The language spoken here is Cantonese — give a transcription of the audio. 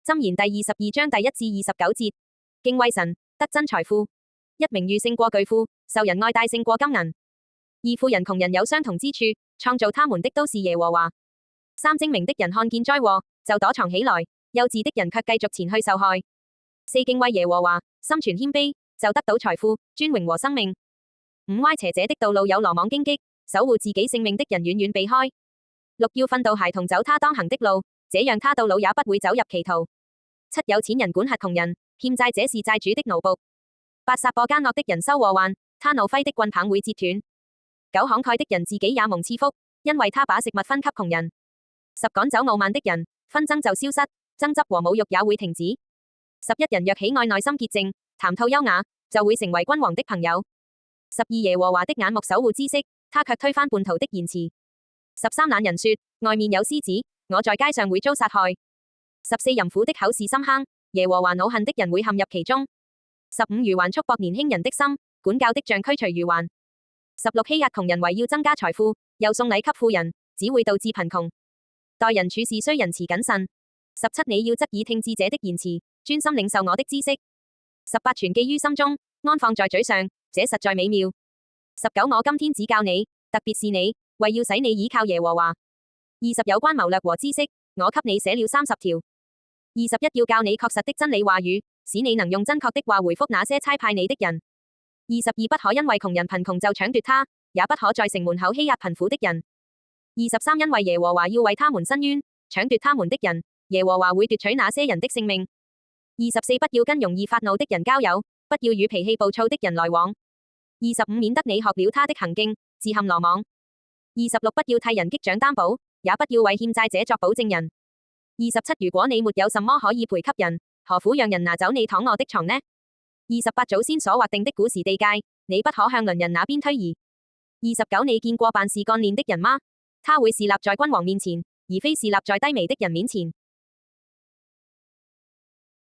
箴言第22章第1至29節，敬畏神，得真財富。一名譽勝過巨富，受人愛戴勝過金銀。二富人窮人有相同之處，創造他們的都是耶和華。三精明的人看見災禍，就躲藏起來，幼稚的人卻繼續前去受害。四敬畏耶和華，心存謙卑，就得到財富、尊榮和生命。五歪斜者的道路有羅網荊棘，守護自己性命的人遠遠避開。六要訓導孩童走他當行的路，這樣他到老也不會走入歧途。七有錢人管轄窮人，欠債者是債主的奴僕。八殺破奸惡的人收禍患，他怒揮的棍棒會折斷。九慷慨的人自己也蒙賜福，因為他把食物分給窮人。十趕走傲慢的人，紛爭就消失，爭執和侮辱也會停止。11人若喜愛內心潔淨，談吐優雅，就會成為君王的朋友。12耶和華的眼目守護知識，他卻推翻叛徒的言辭。13懶人說，外面有獅子，我在街上會遭殺害。14淫婦的口是深坑，耶和華惱恨的人會陷入其中。15愚頑束縛年輕人的心，管教的杖驅除愚頑。16欺壓窮人為要增加財富，又送禮給富人，只會導致貧窮。待人處事須仁慈謹慎。17你要側耳聽智者的言辭，專心領受我的知識。18存記於心中，安放在嘴上，這實在美妙。19我今天指教你，特別是你，為要使你倚靠耶和華。20有關謀略和知識，我給你寫了30條。21要教你確實的真理話語，使你能用真確的話回覆那些差派你的人。22不可因為窮人貧窮就搶奪他，也不可在城門口欺壓貧苦的人。23因為耶和華要為他們伸冤，搶奪他們的人，耶和華會奪取那些人的性命。24不要跟容易發怒的人交友，不要與脾氣暴躁的人來往。25免得你學了他的行徑，自陷羅網。26不要替人擊掌擔保，也不要為欠債者作保證人。27如果你沒有什麼可以賠給人，何苦讓人拿走你躺臥的床呢？28祖先所劃定的古時地界，你不可向鄰人那邊推移。29你見過辦事幹練的人嗎？他會侍立在君王面前，而非侍立在低微的人面前。